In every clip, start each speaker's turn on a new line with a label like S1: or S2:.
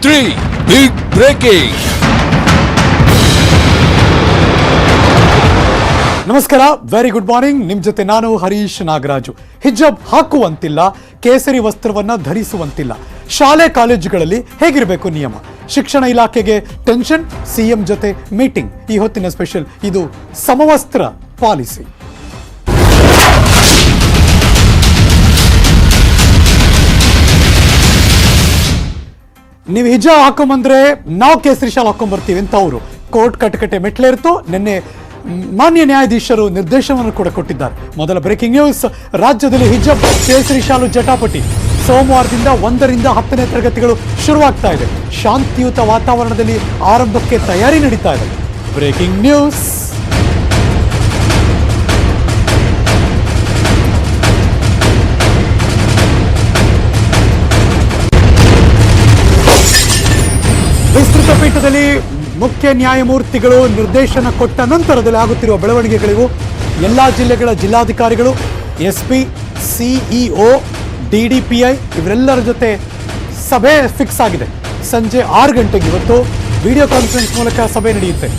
S1: 3 Big Breaking.
S2: ನಮಸ್ಕಾರ, very good morning. ನಿಮ್ಮ ಜೊತೆ ನಾನು ಹರೀಶ್ ನಾಗರಾಜು. ಹಿಜಾಬ್ ಹಾಕುವಂತಿಲ್ಲ, ಕೇಸರಿ ವಸ್ತ್ರವನ್ನ ಧರಿಸುವಂತಿಲ್ಲ. ಶಾಲೆ ಕಾಲೇಜುಗಳಲ್ಲಿ ಹೇಗಿರಬೇಕು ನಿಯಮ? ಶಿಕ್ಷಣ ಇಲಾಖೆಗೆ ಟೆನ್ಷನ್, ಸಿಎಂ ಜೊತೆ ಮೀಟಿಂಗ್. ಈ ಹೊತ್ತಿನ ಸ್ಪೆಷಲ್ ಇದು ಸಮವಸ್ತ್ರ ಪಾಲಿಸಿ. ನೀವು ಹಿಜಾಬ್ ಹಾಕೊಂಬಂದ್ರೆ ನಾವು ಕೇಸರಿ ಶಾಲ್ ಹಾಕೊಂಡ್ಬರ್ತೀವಿ ಅಂತ ಅವರು ಕೋರ್ಟ್ ಕಟಕಟೆ ಮೆಟ್ಲೇರ್ತು. ನಿನ್ನೆ ಮಾನ್ಯ ನ್ಯಾಯಾಧೀಶರು ನಿರ್ದೇಶನವನ್ನು ಕೂಡ ಕೊಟ್ಟಿದ್ದಾರೆ. ಮೊದಲ ಬ್ರೇಕಿಂಗ್ ನ್ಯೂಸ್, ರಾಜ್ಯದಲ್ಲಿ ಹಿಜಾಬ್ ಕೇಸರಿ ಶಾಲು ಜಟಾಪಟಿ. ಸೋಮವಾರದಿಂದ 1ರಿಂದ 10ನೇ ತರಗತಿಗಳು ಶುರುವಾಗ್ತಾ ಇದೆ. ಶಾಂತಿಯುತ ವಾತಾವರಣದಲ್ಲಿ ಆರಂಭಕ್ಕೆ ತಯಾರಿ ನಡೀತಾ ಇದೆ. Breaking news. ವಿಸ್ತೃತ ಪೀಠದಲ್ಲಿ ಮುಖ್ಯ ನ್ಯಾಯಮೂರ್ತಿಗಳು ನಿರ್ದೇಶನ ಕೊಟ್ಟ ನಂತರದಲ್ಲಿ ಆಗುತ್ತಿರುವ ಬೆಳವಣಿಗೆಗಳಿವು. ಎಲ್ಲ ಜಿಲ್ಲೆಗಳ ಜಿಲ್ಲಾಧಿಕಾರಿಗಳು, ಎಸ್ಪಿ, ಸಿಇಒ, DDPI ಇವರೆಲ್ಲರ ಜೊತೆ ಸಭೆ ಫಿಕ್ಸ್ ಆಗಿದೆ. ಸಂಜೆ 6 ಗಂಟೆಗೆ ಇವತ್ತು ವಿಡಿಯೋ ಕಾನ್ಫರೆನ್ಸ್ ಮೂಲಕ ಸಭೆ ನಡೆಯುತ್ತೆ.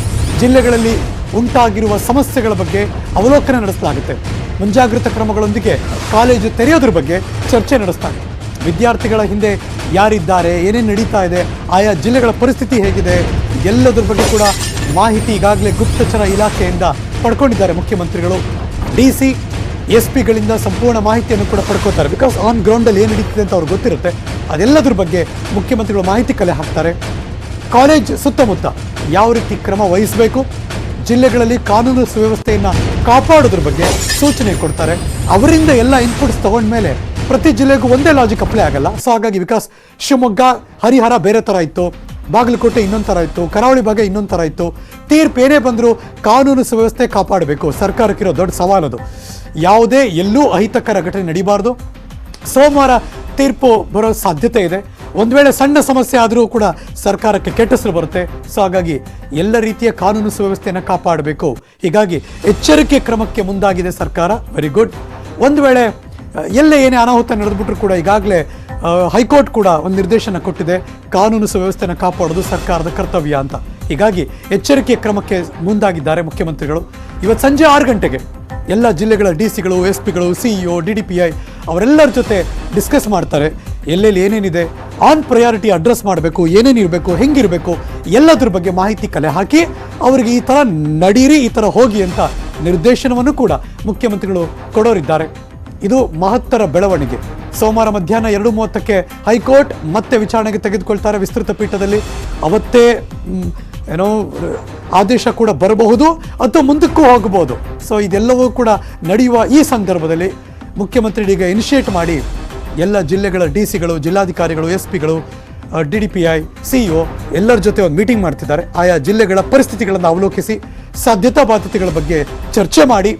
S2: ಜಿಲ್ಲೆಗಳಲ್ಲಿ ಉಂಟಾಗಿರುವ ಸಮಸ್ಯೆಗಳ ಬಗ್ಗೆ ಅವಲೋಕನ ನಡೆಸಲಾಗುತ್ತೆ. ಮುಂಜಾಗ್ರತಾ ಕ್ರಮಗಳೊಂದಿಗೆ ಕಾಲೇಜು ತೆರೆಯೋದ್ರ ಬಗ್ಗೆ ಚರ್ಚೆ ನಡೆಸಲಾಗಿದೆ. ವಿದ್ಯಾರ್ಥಿಗಳ ಹಿಂದೆ ಯಾರಿದ್ದಾರೆ, ಏನೇನು ನಡೀತಾ ಇದೆ, ಆಯಾ ಜಿಲ್ಲೆಗಳ ಪರಿಸ್ಥಿತಿ ಹೇಗಿದೆ, ಎಲ್ಲದರ ಬಗ್ಗೆ ಕೂಡ ಮಾಹಿತಿ ಈಗಾಗಲೇ ಗುಪ್ತಚರ ಇಲಾಖೆಯಿಂದ ಪಡ್ಕೊಂಡಿದ್ದಾರೆ ಮುಖ್ಯಮಂತ್ರಿಗಳು. DC, SP ಗಳಿಂದ ಸಂಪೂರ್ಣ ಮಾಹಿತಿಯನ್ನು ಕೂಡ ಪಡ್ಕೋತಾರೆ. ಬಿಕಾಸ್ ಆನ್ ಗ್ರೌಂಡಲ್ಲಿ ಏನು ನಡೀತಿದೆ ಅಂತ ಅವ್ರಿಗೆ ಗೊತ್ತಿರುತ್ತೆ. ಅದೆಲ್ಲದ್ರ ಬಗ್ಗೆ ಮುಖ್ಯಮಂತ್ರಿಗಳು ಮಾಹಿತಿ ಕಲೆ ಹಾಕ್ತಾರೆ. ಕಾಲೇಜ್ ಸುತ್ತಮುತ್ತ ಯಾವ ರೀತಿ ಕ್ರಮ ವಹಿಸಬೇಕು, ಜಿಲ್ಲೆಗಳಲ್ಲಿ ಕಾನೂನು ಸುವ್ಯವಸ್ಥೆಯನ್ನು ಕಾಪಾಡೋದ್ರ ಬಗ್ಗೆ ಸೂಚನೆ ಕೊಡ್ತಾರೆ. ಅವರಿಂದ ಎಲ್ಲ ಇನ್ಪುಟ್ಸ್ ತಗೊಂಡ್ಮೇಲೆ ಪ್ರತಿ ಜಿಲ್ಲೆಗೂ ಒಂದೇ ಲಾಜಿಕ್ ಅಪ್ಲೈ ಆಗಲ್ಲ. ಸೊ ಹಾಗಾಗಿ ಬಿಕಾಸ್ ಶಿವಮೊಗ್ಗ, ಹರಿಹರ ಬೇರೆ ಥರ ಇತ್ತು, ಬಾಗಲಕೋಟೆ ಇನ್ನೊಂದು ಥರ ಇತ್ತು, ಕರಾವಳಿ ಭಾಗ ಇನ್ನೊಂದು ಥರ ಇತ್ತು. ತೀರ್ಪು ಏನೇ ಬಂದರೂ ಕಾನೂನು ಸುವ್ಯವಸ್ಥೆ ಕಾಪಾಡಬೇಕು, ಸರ್ಕಾರಕ್ಕಿರೋ ದೊಡ್ಡ ಸವಾಲದು. ಯಾವುದೇ ಎಲ್ಲೂ ಅಹಿತಕರ ಘಟನೆ ನಡೀಬಾರ್ದು. ಸೋಮವಾರ ತೀರ್ಪು ಬರೋ ಸಾಧ್ಯತೆ ಇದೆ. ಒಂದು ವೇಳೆ ಸಣ್ಣ ಸಮಸ್ಯೆ ಆದರೂ ಕೂಡ ಸರ್ಕಾರಕ್ಕೆ ಕೆಟ್ಟ ಹೆಸರು ಬರುತ್ತೆ. ಸೊ ಹಾಗಾಗಿ ಎಲ್ಲ ರೀತಿಯ ಕಾನೂನು ಸುವ್ಯವಸ್ಥೆಯನ್ನು ಕಾಪಾಡಬೇಕು. ಹೀಗಾಗಿ ಎಚ್ಚರಿಕೆ ಕ್ರಮಕ್ಕೆ ಮುಂದಾಗಿದೆ ಸರ್ಕಾರ. Very good. ಒಂದು ವೇಳೆ ಎಲ್ಲೇ ಏನೇ ಅನಾಹುತ ನಡೆದ್ಬಿಟ್ರು ಕೂಡ ಈಗಾಗಲೇ ಹೈಕೋರ್ಟ್ ಕೂಡ ಒಂದು ನಿರ್ದೇಶನ ಕೊಟ್ಟಿದೆ, ಕಾನೂನು ಸುವ್ಯವಸ್ಥೆಯನ್ನು ಕಾಪಾಡೋದು ಸರ್ಕಾರದ ಕರ್ತವ್ಯ ಅಂತ. ಹೀಗಾಗಿ ಎಚ್ಚರಿಕೆ ಕ್ರಮಕ್ಕೆ ಮುಂದಾಗಿದ್ದಾರೆ ಮುಖ್ಯಮಂತ್ರಿಗಳು. ಇವತ್ತು ಸಂಜೆ 6 ಗಂಟೆಗೆ ಎಲ್ಲ ಜಿಲ್ಲೆಗಳ DCಗಳು, SP ಗಳು, CEO, DDPI ಅವರೆಲ್ಲರ ಜೊತೆ ಡಿಸ್ಕಸ್ ಮಾಡ್ತಾರೆ. ಎಲ್ಲೆಲ್ಲಿ ಏನೇನಿದೆ, ಆನ್ ಪ್ರಯಾರಿಟಿ ಅಡ್ರೆಸ್ ಮಾಡಬೇಕು, ಏನೇನು ಇರಬೇಕು, ಹೆಂಗಿರಬೇಕು, ಎಲ್ಲದ್ರ ಬಗ್ಗೆ ಮಾಹಿತಿ ಕಲೆ ಹಾಕಿ ಅವರಿಗೆ ಈ ಥರ ನಡೀರಿ, ಈ ಥರ ಹೋಗಿ ಅಂತ ನಿರ್ದೇಶನವನ್ನು ಕೂಡ ಮುಖ್ಯಮಂತ್ರಿಗಳು ಕೊಡೋರಿದ್ದಾರೆ. ಇದು ಮಹತ್ತರ ಬೆಳವಣಿಗೆ. ಸೋಮವಾರ ಮಧ್ಯಾಹ್ನ 2:30ಕ್ಕೆ ಹೈಕೋರ್ಟ್ ಮತ್ತೆ ವಿಚಾರಣೆಗೆ ತೆಗೆದುಕೊಳ್ತಾರೆ ವಿಸ್ತೃತ ಪೀಠದಲ್ಲಿ. ಅವತ್ತೇ ಏನೋ ಆದೇಶ ಕೂಡ ಬರಬಹುದು ಅಥವಾ ಮುಂದಕ್ಕೂ ಹೋಗಬಹುದು. ಸೊ ಇದೆಲ್ಲವೂ ಕೂಡ ನಡೆಯುವ ಈ ಸಂದರ್ಭದಲ್ಲಿ ಮುಖ್ಯಮಂತ್ರಿಗಳೀಗ ಇನಿಷಿಯೇಟ್ ಮಾಡಿ ಎಲ್ಲ ಜಿಲ್ಲೆಗಳ DCಗಳು, ಜಿಲ್ಲಾಧಿಕಾರಿಗಳು, SP ಗಳು, DDPI, CEO ಎಲ್ಲರ ಜೊತೆ ಒಂದು ಮೀಟಿಂಗ್ ಮಾಡ್ತಿದ್ದಾರೆ. ಆಯಾ ಜಿಲ್ಲೆಗಳ ಪರಿಸ್ಥಿತಿಗಳನ್ನು ಅವಲೋಕಿಸಿ ಸಾಧ್ಯತಾ ಬಾಧ್ಯತೆಗಳ ಬಗ್ಗೆ ಚರ್ಚೆ ಮಾಡಿ,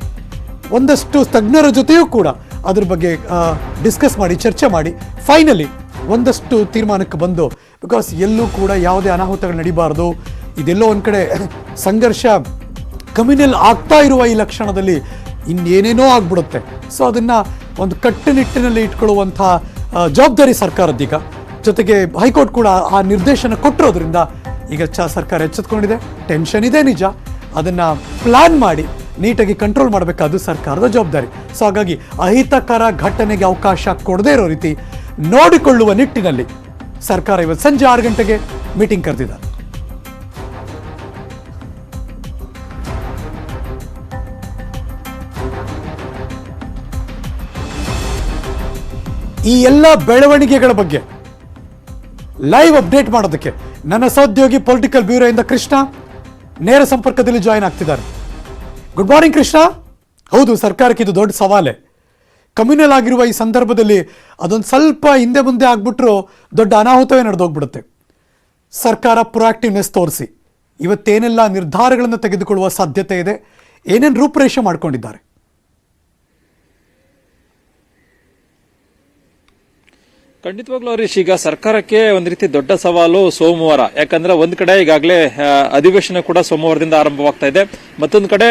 S2: ಒಂದಷ್ಟು ತಜ್ಞರ ಜೊತೆಯೂ ಕೂಡ ಅದ್ರ ಬಗ್ಗೆ ಡಿಸ್ಕಸ್ ಮಾಡಿ, ಚರ್ಚೆ ಮಾಡಿ, ಫೈನಲಿ ಒಂದಷ್ಟು ತೀರ್ಮಾನಕ್ಕೆ ಬಂದು, ಬಿಕಾಸ್ ಎಲ್ಲೂ ಕೂಡ ಯಾವುದೇ ಅನಾಹುತಗಳು ನಡೀಬಾರ್ದು. ಇದೆಲ್ಲೋ ಒಂದು ಕಡೆ ಸಂಘರ್ಷ ಕಮ್ಯುನಲ್ ಆಗ್ತಾ ಇರುವ ಈ ಲಕ್ಷಣದಲ್ಲಿ ಇನ್ನೇನೇನೋ ಆಗ್ಬಿಡುತ್ತೆ. ಸೊ ಅದನ್ನು ಒಂದು ಕಟ್ಟುನಿಟ್ಟಿನಲ್ಲಿ ಇಟ್ಕೊಳ್ಳುವಂಥ ಜವಾಬ್ದಾರಿ ಸರ್ಕಾರದ್ದೀಗ. ಜೊತೆಗೆ ಹೈಕೋರ್ಟ್ ಕೂಡ ಆ ನಿರ್ದೇಶನ ಕೊಟ್ಟಿರೋದ್ರಿಂದ ಈಗ ಸರ್ಕಾರ ಎಚ್ಚೆತ್ಕೊಂಡಿದೆ. ಟೆನ್ಷನ್ ಇದೆ ನಿಜ, ಅದನ್ನು ಪ್ಲಾನ್ ಮಾಡಿ ನೀಟಾಗಿ ಕಂಟ್ರೋಲ್ ಮಾಡಬೇಕಾದ್ದು ಸರ್ಕಾರದ ಜವಾಬ್ದಾರಿ. ಸೊ ಹಾಗಾಗಿ ಅಹಿತಕರ ಘಟನೆಗೆ ಅವಕಾಶ ಕೊಡದೇ ಇರೋ ರೀತಿ ನೋಡಿಕೊಳ್ಳುವ ನಿಟ್ಟಿನಲ್ಲಿ ಸರ್ಕಾರ ಇವತ್ತು ಸಂಜೆ 6 ಗಂಟೆಗೆ ಮೀಟಿಂಗ್ ಕರೆದಿದ್ದಾರೆ. ಈ ಎಲ್ಲ ಬೆಳವಣಿಗೆಗಳ ಬಗ್ಗೆ ಲೈವ್ ಅಪ್ಡೇಟ್ ಮಾಡೋದಕ್ಕೆ ನನ್ನ ಸಹೋದ್ಯೋಗಿ ಪೊಲಿಟಿಕಲ್ ಬ್ಯೂರೋ ಇಂದ ಕೃಷ್ಣ ನೇರ ಸಂಪರ್ಕದಲ್ಲಿ ಜಾಯಿನ್ ಆಗ್ತಿದ್ದಾರೆ. Good morning Krishna. ಹೌದು, ಸರ್ಕಾರಕ್ಕೆ ಇದು ದೊಡ್ಡ ಸವಾಲೆ. ಕಮ್ಯುನಲ್ ಆಗಿರುವ ಈ ಸಂದರ್ಭದಲ್ಲಿ ಅದೊಂದು ಸ್ವಲ್ಪ ಹಿಂದೆ ಮುಂದೆ ಆಗ್ಬಿಟ್ರು ದೊಡ್ಡ ಅನಾಹುತವೇ ನಡೆದೋಗ್ಬಿಡುತ್ತೆ. ಸರ್ಕಾರ ಪ್ರೊಆಕ್ಟಿವ್ನೆಸ್ ತೋರಿಸಿ ಇವತ್ತೇನೆಲ್ಲ ನಿರ್ಧಾರಗಳನ್ನು ತೆಗೆದುಕೊಳ್ಳುವ ಸಾಧ್ಯತೆ ಇದೆ, ಏನೇನು ರೂಪುರೇಷೆ ಮಾಡ್ಕೊಂಡಿದ್ದಾರೆ?
S3: ಖಂಡಿತವಾಗ್ಲೂ ಹರೀಶ್, ಈಗ ಸರ್ಕಾರಕ್ಕೆ ಒಂದ್ ರೀತಿ ದೊಡ್ಡ ಸವಾಲು ಸೋಮವಾರ. ಯಾಕಂದ್ರೆ ಒಂದ್ ಕಡೆ ಈಗಾಗಲೇ ಅಧಿವೇಶನ ಕೂಡ ಸೋಮವಾರದಿಂದ ಆರಂಭವಾಗ್ತಾ ಇದೆ. ಮತ್ತೊಂದು ಕಡೆ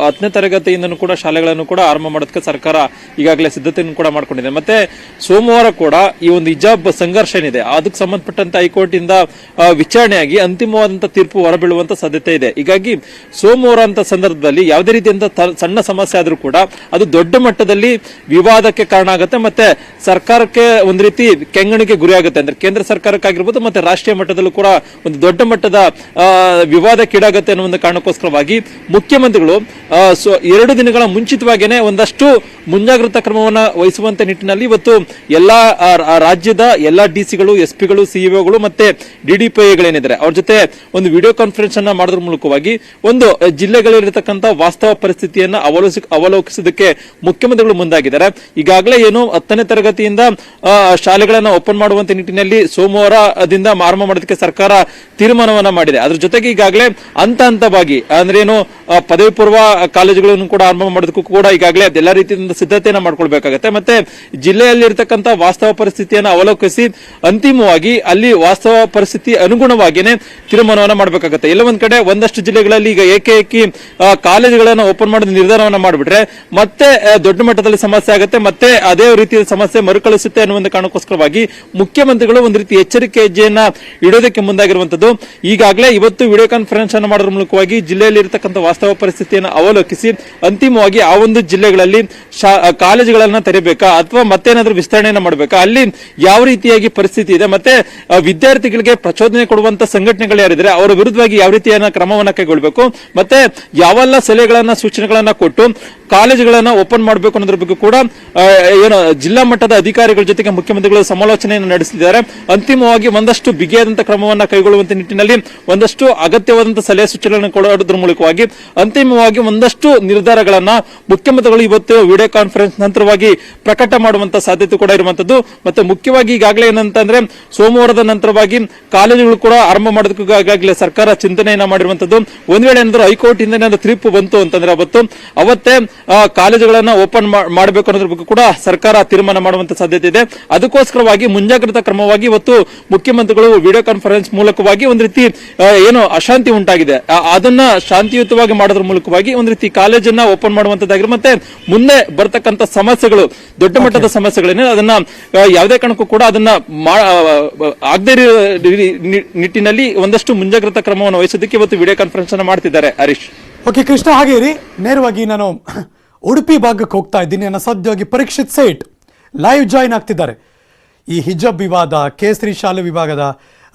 S3: 10ನೇ ತರಗತಿಯಿಂದನೂ ಕೂಡ ಶಾಲೆಗಳನ್ನು ಕೂಡ ಆರಂಭ ಮಾಡೋದಕ್ಕೆ ಸರ್ಕಾರ ಈಗಾಗಲೇ ಸಿದ್ಧತೆಯನ್ನು ಕೂಡ ಮಾಡ್ಕೊಂಡಿದೆ. ಮತ್ತೆ ಸೋಮವಾರ ಕೂಡ ಈ ಒಂದು ಹಿಜಾಬ್ ಸಂಘರ್ಷ ಏನಿದೆ ಅದಕ್ಕೆ ಸಂಬಂಧಪಟ್ಟಂತೆ ಹೈಕೋರ್ಟ್ ಇಂದ ವಿಚಾರಣೆಯಾಗಿ ಅಂತಿಮವಾದಂತಹ ತೀರ್ಪು ಹೊರಬೀಳುವಂತ ಸಾಧ್ಯತೆ ಇದೆ. ಹೀಗಾಗಿ ಸೋಮವಾರ ಅಂತ ಸಂದರ್ಭದಲ್ಲಿ ಯಾವುದೇ ರೀತಿಯಂತ ಸಣ್ಣ ಸಮಸ್ಯೆ ಆದ್ರೂ ಕೂಡ ಅದು ದೊಡ್ಡ ಮಟ್ಟದಲ್ಲಿ ವಿವಾದಕ್ಕೆ ಕಾರಣ ಆಗುತ್ತೆ. ಮತ್ತೆ ಸರ್ಕಾರಕ್ಕೆ ಒಂದ್ ರೀತಿ ಕೆಂಗಣಿಗೆ ಗುರಿ ಆಗುತ್ತೆ. ಅಂದ್ರೆ ಕೇಂದ್ರ ಸರ್ಕಾರಕ್ಕಾಗಿರ್ಬೋದು ಮತ್ತೆ ರಾಷ್ಟ್ರೀಯ ಮಟ್ಟದಲ್ಲೂ ಕೂಡ ಒಂದು ದೊಡ್ಡ ಮಟ್ಟದ ವಿವಾದಕ್ಕೀಡಾಗುತ್ತೆ ಅನ್ನೋ ಒಂದು ಕಾರಣಕ್ಕೋಸ್ಕರವಾಗಿ ಮುಖ್ಯಮಂತ್ರಿಗಳು 2 ದಿನಗಳ ಮುಂಚಿತವಾಗಿಯೇ ಒಂದಷ್ಟು ಮುಂಜಾಗ್ರತಾ ಕ್ರಮವನ್ನು ವಹಿಸುವಂತ ನಿಟ್ಟಿನಲ್ಲಿ ಇವತ್ತು ಎಲ್ಲಾ ರಾಜ್ಯದ ಎಲ್ಲಾ ಡಿಸಿಗಳು, ಎಸ್ಪಿಗಳು, ಸಿಇಒಗಳು ಮತ್ತೆ ಡಿಡಿಪಿಐಗಳೇನಿದ್ದಾರೆ ಅವ್ರ ಜೊತೆ ಒಂದು ವಿಡಿಯೋ ಕಾನ್ಫರೆನ್ಸ್ ಅನ್ನ ಮಾಡೋದ್ರ ಮೂಲಕವಾಗಿ ಒಂದು ಜಿಲ್ಲೆಗಳಲ್ಲಿರತಕ್ಕಂತ ವಾಸ್ತವ ಪರಿಸ್ಥಿತಿಯನ್ನ ಅವಲೋಕಿಸೋದಕ್ಕೆ ಮುಖ್ಯಮಂತ್ರಿಗಳು ಮುಂದಾಗಿದ್ದಾರೆ. ಈಗಾಗಲೇ ಏನು 10ನೇ ತರಗತಿಯಿಂದ ಶಾಲೆಗಳನ್ನ ಓಪನ್ ಮಾಡುವಂತ ನಿಟ್ಟಿನಲ್ಲಿ ಸೋಮವಾರದಿಂದ ಆರಂಭ ಮಾಡೋದಕ್ಕೆ ಸರ್ಕಾರ ತೀರ್ಮಾನವನ್ನ ಮಾಡಿದೆ. ಅದ್ರ ಜೊತೆಗೆ ಈಗಾಗಲೇ ಹಂತವಾಗಿ ಅಂದ್ರೆ ಏನು ಪದವಿ ಪೂರ್ವ ಕಾಲೇಜುಗಳನ್ನು ಕೂಡ ಆರಂಭ ಮಾಡೋದಕ್ಕೂ ಕೂಡ ಈಗಾಗಲೇ ಎಲ್ಲಾ ರೀತಿಯಿಂದ ಸಿದ್ಧತೆಯನ್ನ ಮಾಡ್ಕೊಳ್ಬೇಕಾಗತ್ತೆ. ಮತ್ತೆ ಜಿಲ್ಲೆಯಲ್ಲಿರ್ತಕ್ಕಂಥ ವಾಸ್ತವ ಪರಿಸ್ಥಿತಿಯನ್ನು ಅವಲೋಕಿಸಿ ಅಂತಿಮವಾಗಿ ಅಲ್ಲಿ ವಾಸ್ತವ ಪರಿಸ್ಥಿತಿ ಅನುಗುಣವಾಗಿಯೇ ತೀರ್ಮಾನವನ್ನ ಮಾಡಬೇಕಾಗುತ್ತೆ. ಎಲ್ಲ ಒಂದ್ ಕಡೆ ಒಂದಷ್ಟು ಜಿಲ್ಲೆಗಳಲ್ಲಿ ಈಗ ಏಕೈಕಿ ಕಾಲೇಜುಗಳನ್ನ ಓಪನ್ ಮಾಡೋದು ನಿರ್ಧಾರವನ್ನ ಮಾಡಿಬಿಟ್ರೆ ಮತ್ತೆ ದೊಡ್ಡ ಮಟ್ಟದಲ್ಲಿ ಸಮಸ್ಯೆ ಆಗುತ್ತೆ, ಮತ್ತೆ ಅದೇ ರೀತಿಯ ಸಮಸ್ಯೆ ಮರುಕಳಿಸುತ್ತೆ ಅನ್ನುವಂತ ಕಾರಣಕ್ಕೋಸ್ಕರವಾಗಿ ಮುಖ್ಯಮಂತ್ರಿಗಳು ಒಂದು ರೀತಿ ಎಚ್ಚರಿಕೆ ಹೆಜ್ಜೆಯನ್ನ ಇಡೋದಕ್ಕೆ ಮುಂದಾಗಿರುವಂತದ್ದು. ಈಗಾಗಲೇ ಇವತ್ತು ವಿಡಿಯೋ ಕಾನ್ಫರೆನ್ಸ್ ಅನ್ನು ಮಾಡೋದ್ರ ಮೂಲಕವಾಗಿ ಜಿಲ್ಲೆಯಲ್ಲಿ ಇರತಕ್ಕಂಥ ವಾಸ್ತವ ಪರಿಸ್ಥಿತಿಯನ್ನು ಅವಲೋಕಿಸಿ ಅಂತಿಮವಾಗಿ ಆ ಒಂದು ಜಿಲ್ಲೆಗಳಲ್ಲಿ ಕಾಲೇಜುಗಳನ್ನ ತೆರೆಯಬೇಕಾ ಅಥವಾ ಮತ್ತೇನಾದ್ರೂ ವಿಸ್ತರಣೆಯನ್ನು ಮಾಡಬೇಕಾ, ಅಲ್ಲಿ ಯಾವ ರೀತಿಯಾಗಿ ಪರಿಸ್ಥಿತಿ ಇದೆ, ಮತ್ತೆ ವಿದ್ಯಾರ್ಥಿಗಳಿಗೆ ಪ್ರಚೋದನೆ ಕೊಡುವಂತ ಸಂಘಟನೆಗಳು ಯಾರಿದ್ರೆ ಅವರ ವಿರುದ್ಧವಾಗಿ ಯಾವ ರೀತಿಯ ಕ್ರಮವನ್ನ ಕೈಗೊಳ್ಳಬೇಕು, ಮತ್ತೆ ಯಾವೆಲ್ಲ ಸಲಹೆಗಳನ್ನ ಸೂಚನೆಗಳನ್ನ ಕೊಟ್ಟು ಕಾಲೇಜುಗಳನ್ನ ಓಪನ್ ಮಾಡಬೇಕು ಅನ್ನೋದ್ರ ಬಗ್ಗೆ ಕೂಡ ಏನು ಜಿಲ್ಲಾ ಮಟ್ಟದ ಅಧಿಕಾರಿಗಳ ಜೊತೆಗೆ ಮುಖ್ಯಮಂತ್ರಿಗಳು ಸಮಾಲೋಚನೆಯನ್ನು ನಡೆಸಿದ್ದಾರೆ. ಅಂತಿಮವಾಗಿ ಒಂದಷ್ಟು ಬಿಗಿಯಾದಂತಹ ಕ್ರಮವನ್ನ ಕೈಗೊಳ್ಳುವಂತ ನಿಟ್ಟಿನಲ್ಲಿ ಒಂದಷ್ಟು ಅಗತ್ಯವಾದಂತಹ ಸಲಹೆ ಸೂಚನೆಗಳನ್ನು ಕೊಡೋದ್ರ ಮೂಲಕವಾಗಿ ಅಂತಿಮವಾಗಿ ಒಂದಷ್ಟು ನಿರ್ಧಾರಗಳನ್ನ ಮುಖ್ಯಮಂತ್ರಿಗಳು ಇವತ್ತು ವಿಡಿಯೋ ಕಾನ್ಫರೆನ್ಸ್ ನಂತರವಾಗಿ ಪ್ರಕಟ ಮಾಡುವಂತ ಸಾಧ್ಯತೆ ಕೂಡ ಇರುವಂತದ್ದು. ಮತ್ತೆ ಮುಖ್ಯವಾಗಿ ಈಗಾಗಲೇ ಏನಂತಂದ್ರೆ ಸೋಮವಾರದ ನಂತರವಾಗಿ ಕಾಲೇಜುಗಳು ಕೂಡ ಆರಂಭ ಮಾಡೋದಕ್ಕೂ ಈಗಾಗಲೇ ಸರ್ಕಾರ ಚಿಂತನೆಯನ್ನ ಮಾಡಿರುವಂತದ್ದು. ಒಂದ್ ವೇಳೆ ಏನಾದ್ರು ಹೈಕೋರ್ಟ್ ಇಂದ ತೀರ್ಪು ಬಂತು ಅಂತಂದ್ರೆ ಅವತ್ತೇ ಕಾಲೇಜುಗಳನ್ನ ಓಪನ್ ಮಾಡಬೇಕು ಅನ್ನೋದ್ರ ಬಗ್ಗೆ ಕೂಡ ಸರ್ಕಾರ ತೀರ್ಮಾನ ಮಾಡುವಂತ ಸಾಧ್ಯತೆ ಇದೆ. ಅದಕ್ಕೋಸ್ಕರವಾಗಿ ಮುಂಜಾಗ್ರತಾ ಕ್ರಮವಾಗಿ ಇವತ್ತು ಮುಖ್ಯಮಂತ್ರಿಗಳು ವಿಡಿಯೋ ಕಾನ್ಫರೆನ್ಸ್ ಮೂಲಕವಾಗಿ ಒಂದ್ ರೀತಿ ಏನು ಅಶಾಂತಿ ಉಂಟಾಗಿದೆ ಅದನ್ನ ಶಾಂತಿಯುತವಾಗಿ ಮಾಡೋದ್ರ ಮೂಲಕವಾಗಿ ಒಂದ್ ರೀತಿ ಕಾಲೇಜನ್ನ ಓಪನ್ ಮಾಡುವಂತದ್ದಾಗಿರೋ ಮತ್ತೆ ಮುಂದೆ ಬರ್ತಕ್ಕಂಥ ಸಮಸ್ಯೆಗಳು ದೊಡ್ಡ ಮಟ್ಟದ ಸಮಸ್ಯೆಗಳೇನೆ ಅದನ್ನ ಯಾವುದೇ ಕಾರಣಕ್ಕೂ ಕೂಡ ಅದನ್ನ ಆಗದೇ ನಿಟ್ಟಿನಲ್ಲಿ ಒಂದಷ್ಟು ಮುಂಜಾಗ್ರತಾ ಕ್ರಮವನ್ನು ವಹಿಸೋದಕ್ಕೆ ಇವತ್ತು ವಿಡಿಯೋ ಕಾನ್ಫರೆನ್ಸ್ ಅನ್ನ ಮಾಡ್ತಿದ್ದಾರೆ. ಹರೀಶ್,
S2: ಓಕೆ ಕೃಷ್ಣ, ಹಾಗೆ ರೀ ನೇರವಾಗಿ ನಾನು ಉಡುಪಿ ಭಾಗಕ್ಕೆ ಹೋಗ್ತಾ ಇದ್ದೀನಿ. ನನ್ನ ಸದ್ಯವಾಗಿ ಪರೀಕ್ಷಿತ್ ಸೇಠ್ ಲೈವ್ ಜಾಯಿನ್ ಆಗ್ತಿದ್ದಾರೆ. ಈ ಹಿಜಾಬ್ ವಿವಾದ, ಕೇಸರಿ ಶಾಲೆ ವಿಭಾಗದ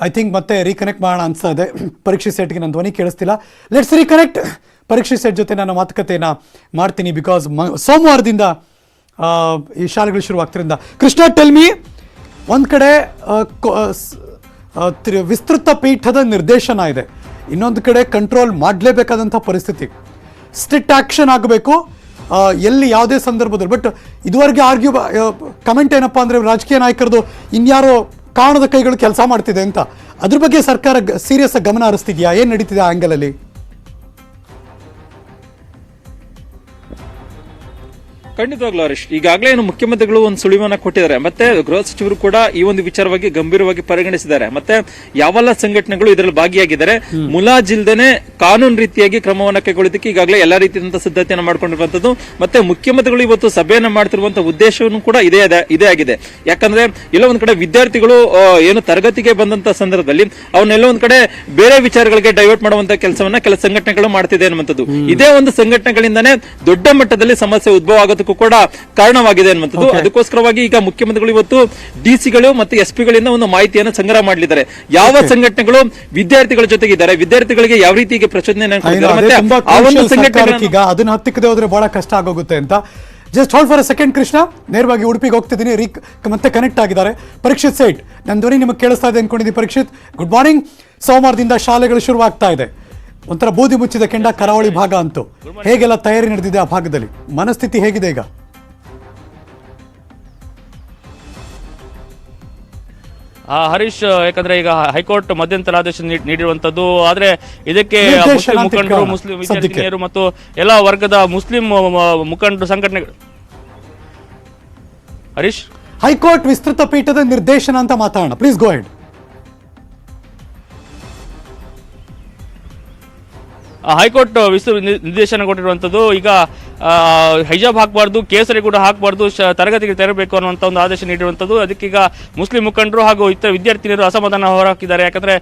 S2: ಐ ಥಿಂಕ್ ಮತ್ತೆ ರೀಕನೆಕ್ಟ್ ಮಾಡೋಣ ಅನ್ಸ್ತಾ ಇದೆ. ಪರೀಕ್ಷಿತ್ ಸೇಟ್ಗೆ ನನ್ನ ಧ್ವನಿ ಕೇಳಿಸ್ತಿಲ್ಲ. Let's reconnect. ಪರೀಕ್ಷಿತ್ ಸೇಠ್ ಜೊತೆ ನಾನು ಮಾತುಕತೆಯನ್ನು ಮಾಡ್ತೀನಿ. ಬಿಕಾಸ್ ಸೋಮವಾರದಿಂದ ಈ ಶಾಲೆಗಳು ಶುರುವಾಗ್ತಿರಿಂದ. ಕೃಷ್ಣ, ಟೆಲ್ ಮಿ, ಒಂದು ಕಡೆ ವಿಸ್ತೃತ ಪೀಠದ ನಿರ್ದೇಶನ ಇದೆ, ಇನ್ನೊಂದು ಕಡೆ ಕಂಟ್ರೋಲ್ ಮಾಡಲೇಬೇಕಾದಂಥ ಪರಿಸ್ಥಿತಿ, ಸ್ಟ್ರಿಕ್ಟ್ ಆಕ್ಷನ್ ಆಗಬೇಕು ಎಲ್ಲಿ ಯಾವುದೇ ಸಂದರ್ಭದಲ್ಲಿ. ಬಟ್ ಇದುವರೆಗೆ ಕಮೆಂಟ್ ಏನಪ್ಪ ಅಂದರೆ ರಾಜಕೀಯ ನಾಯಕರದು ಇನ್ಯಾರೋ ಕಾರಣದ ಕೈಗಳು ಕೆಲಸ ಮಾಡ್ತಿದೆ ಅಂತ. ಅದ್ರ ಬಗ್ಗೆ ಸರ್ಕಾರ ಸೀರಿಯಸ್ ಗಮನ ಹರಿಸ್ತಿದ್ಯಾ? ಏನು ನಡೀತಿದೆ ಆ ಆಂಗಲಲ್ಲಿ?
S3: ಖಂಡಿತವಾಗ್ಲೂ ಹರೀಶ್, ಈಗಾಗಲೇ ಏನು ಮುಖ್ಯಮಂತ್ರಿಗಳು ಒಂದು ಸುಳಿವನ್ನ ಕೊಟ್ಟಿದ್ದಾರೆ, ಮತ್ತೆ ಗೃಹ ಸಚಿವರು ಕೂಡ ಈ ಒಂದು ವಿಚಾರವಾಗಿ ಗಂಭೀರವಾಗಿ ಪರಿಗಣಿಸಿದ್ದಾರೆ. ಮತ್ತೆ ಯಾವೆಲ್ಲ ಸಂಘಟನೆಗಳು ಇದರಲ್ಲಿ ಭಾಗಿಯಾಗಿದ್ದಾರೆ, ಮುಲಾಜಿಲ್ದೇನೆ ಕಾನೂನು ರೀತಿಯಾಗಿ ಕ್ರಮವನ್ನ ಕೈಗೊಳ್ಳೋದಕ್ಕೆ ಈಗಾಗಲೇ ಎಲ್ಲಾ ರೀತಿಯಾದಂತಹ ಸಿದ್ಧತೆಯನ್ನು ಮಾಡ್ಕೊಂಡಿರುವಂತದ್ದು. ಮತ್ತೆ ಮುಖ್ಯಮಂತ್ರಿಗಳು ಇವತ್ತು ಸಭೆಯನ್ನ ಮಾಡ್ತಿರುವಂತಹ ಉದ್ದೇಶವನ್ನು ಕೂಡ ಇದೇ ಆಗಿದೆ. ಯಾಕಂದ್ರೆ ಎಲ್ಲ ಒಂದ್ ಕಡೆ ವಿದ್ಯಾರ್ಥಿಗಳು ಏನು ತರಗತಿಗೆ ಬಂದಂತ ಸಂದರ್ಭದಲ್ಲಿ ಅವನ್ನೆಲ್ಲ ಒಂದ್ ಕಡೆ ಬೇರೆ ವಿಚಾರಗಳಿಗೆ ಡೈವರ್ಟ್ ಮಾಡುವಂತ ಕೆಲಸವನ್ನ ಕೆಲ ಸಂಘಟನೆಗಳು ಮಾಡ್ತಿದೆ ಅನ್ನುವಂಥದ್ದು. ಇದೇ ಒಂದು ಸಂಘಟನೆಗಳಿಂದಾನೇ ದೊಡ್ಡ ಮಟ್ಟದಲ್ಲಿ ಸಮಸ್ಯೆ ಉದ್ಭವ ಆಗೋದಕ್ಕೂ ಕೂಡ ಕಾರಣವಾಗಿದೆ ಅನ್ನುವಂಥದ್ದು. ಅದಕ್ಕೋಸ್ಕರವಾಗಿ ಈಗ ಮುಖ್ಯಮಂತ್ರಿಗಳು ಇವತ್ತು ಡಿಸಿಗಳು ಮತ್ತು ಎಸ್ಪಿಗಳಿಂದ ಒಂದು ಮಾಹಿತಿಯನ್ನು ಸಂಗ್ರಹ ಮಾಡಲಿದ್ದಾರೆ. ಯಾವ ಸಂಘಟನೆಗಳು ವಿದ್ಯಾರ್ಥಿಗಳ ಜೊತೆಗಿದ್ದಾರೆ, ವಿದ್ಯಾರ್ಥಿಗಳಿಗೆ ಯಾವ ರೀತಿಗೆ ಪ್ರಚೋದನೆ
S2: ಅದನ್ನ ಹತ್ತಿಕ್ಕದೆ ಹೋದ್ರೆ ಬಹಳ ಕಷ್ಟ ಆಗೋಗುತ್ತೆ ಅಂತ. Just hold for a second Krishna, ನೇರವಾಗಿ ಉಡುಪಿಗೆ ಹೋಗ್ತಿದ್ದೀನಿ. ಮತ್ತೆ ಕನೆಕ್ಟ್ ಆಗಿದ್ದಾರೆ ಪರೀಕ್ಷಿತ್ ಸೇಠ್. ನನ್ನ ಧ್ವನಿ ನಿಮಗೆ ಕೇಳಿಸ್ತಾ ಇದೆ ಅನ್ಕೊಂಡಿದ್ದೀನಿ. Parikshit, good morning. ಸೋಮವಾರದಿಂದ ಶಾಲೆಗಳು ಶುರುವಾಗ್ತಾ ಇದೆ. ಒಂಥರ ಬೂದಿ ಮುಚ್ಚಿದ ಕೆಂಡ ಕರಾವಳಿ ಭಾಗ ಅಂತೂ ಹೇಗೆಲ್ಲ ತಯಾರಿ ನಡೆದಿದೆ ಆ ಭಾಗದಲ್ಲಿ? ಮನಸ್ಥಿತಿ ಹೇಗಿದೆ ಈಗ?
S4: ಹರೀಶ್, ಯಾಕಂದ್ರೆ ಈಗ ಹೈಕೋರ್ಟ್ ಮಧ್ಯಂತರ ಆದೇಶ ನೀಡಿರುವಂತದ್ದು, ಆದ್ರೆ ಇದಕ್ಕೆ ಮುಸ್ಲಿಂ ಮುಖಂಡರು, ಮುಸ್ಲಿಂ ವಿದ್ಯಾರ್ಥಿನಿಯರು ಮತ್ತು ಎಲ್ಲ ವರ್ಗದ ಮುಸ್ಲಿಂ ಮುಖಂಡರು ಸಂಘಟನೆಗಳು. ಹರೀಶ್,
S2: ಹೈಕೋರ್ಟ್ ವಿಸ್ತೃತ ಪೀಠದ ನಿರ್ದೇಶನ ಅಂತ ಮಾತಾಡೋಣ. Please go head.
S4: ಹೈಕೋರ್ಟ್ ನಿರ್ದೇಶನ ಕೊಟ್ಟಿರುವಂಥದ್ದು ಈಗ ಹಿಜಾಬ್ ಹಾಕಬಾರ್ದು, ಕೇಸರಿ ಕೂಡ ಹಾಕಬಾರ್ದು, ತರಗತಿಗೆ ತೆರಬೇಕು ಅನ್ನುವಂಥ ಒಂದು ಆದೇಶ ನೀಡಿರುವಂಥದ್ದು. ಅದಕ್ಕೀಗ ಮುಸ್ಲಿಂ ಮುಖಂಡರು ಹಾಗೂ ಇತರ ವಿದ್ಯಾರ್ಥಿನಿಯರು ಅಸಮಾಧಾನ ಹೊರಹಾಕಿದ್ದಾರೆ. ಯಾಕಂದ್ರೆ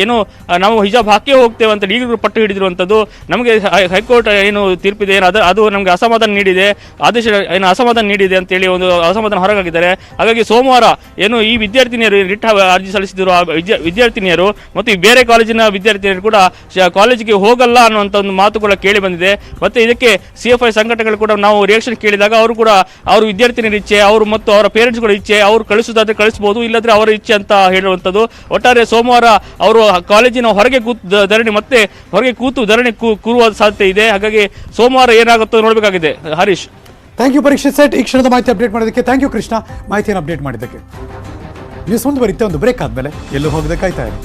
S4: ಏನು ನಾವು ಹಿಜಾಬ್ ಹಾಕೇ ಹೋಗ್ತೇವೆ ಅಂತ ಈಗಲೂ ಪಟ್ಟು ಹಿಡಿದಿರುವಂಥದ್ದು. ನಮಗೆ ಹೈಕೋರ್ಟ್ ಏನು ತೀರ್ಪಿದೆ ಅದು ನಮಗೆ ಅಸಮಾಧಾನ ನೀಡಿದೆ, ಆದೇಶ ಏನು ಅಸಮಾಧಾನ ನೀಡಿದೆ ಅಂತೇಳಿ ಒಂದು ಅಸಮಾಧಾನ ಹೊರಗಾಗಿದ್ದಾರೆ. ಹಾಗಾಗಿ ಸೋಮವಾರ ಏನು ಈ ವಿದ್ಯಾರ್ಥಿನಿಯರು ರಿಟ್ ಅರ್ಜಿ ಸಲ್ಲಿಸಿದ್ರು ಆ ವಿದ್ಯಾರ್ಥಿನಿಯರು ಮತ್ತು ಈ ಬೇರೆ ಕಾಲೇಜಿನ ವಿದ್ಯಾರ್ಥಿನಿಯರು ಕೂಡ ಕಾಲೇಜಿಗೆ ಹೋಗಲ್ಲ ಅನ್ನುವಂಥ ಒಂದು ಮಾತು ಕೂಡ ಕೇಳಿ ಬಂದಿದೆ. ಮತ್ತೆ ಇದಕ್ಕೆ CFI ಸಂಘಟನೆಗಳು ಕೂಡ ನಾವು ರಿಯಾಕ್ಷನ್ ಕೇಳಿದಾಗ ಅವರು ಕೂಡ ಅವ್ರ ವಿದ್ಯಾರ್ಥಿನಿಯರ ಇಚ್ಛೆ, ಅವರು ಮತ್ತು ಅವರ ಪೇರೆಂಟ್ಸ್ ಗಳ ಇಚ್ಛೆ, ಅವರು ಕಳಿಸೋದಾದ್ರೆ ಕಳಿಸಬಹುದು, ಇಲ್ಲದ್ರೆ ಅವರ ಇಚ್ಛೆ ಅಂತ ಹೇಳುವಂಥದ್ದು. ಒಟ್ಟಾರೆ ಸೋಮವಾರ ಅವರು ಕಾಲೇಜಿನ ಹೊರಗೆ ಕೂತು ಧರಣಿ ಕೂರುವ ಸಾಧ್ಯತೆ ಇದೆ. ಹಾಗಾಗಿ ಸೋಮವಾರ ಏನಾಗುತ್ತೋ ನೋಡಬೇಕಾಗಿದೆ. ಹರೀಶ್,
S2: ಥ್ಯಾಂಕ್ ಯು ಪರೀಕ್ಷಿತ್ ಸೆಟ್. ಈ ಕ್ಷಣದ ಮಾಹಿತಿ ಅಪ್ಡೇಟ್ ಮಾಡೋದಕ್ಕೆ ಥ್ಯಾಂಕ್ ಯು ಕೃಷ್ಣ, ಮಾಹಿತಿಯನ್ನು ಅಪ್ಡೇಟ್ ಮಾಡಿದ್ದಕ್ಕೆ. ನ್ಯೂಸ್ ಮುಂದುವರಿತೆ, ಒಂದು ಬ್ರೇಕ್ ಆದ್ಮೇಲೆ ಎಲ್ಲೂ ಹೋಗದೆ ಕಾಯ್ತಾ ಇದೆ.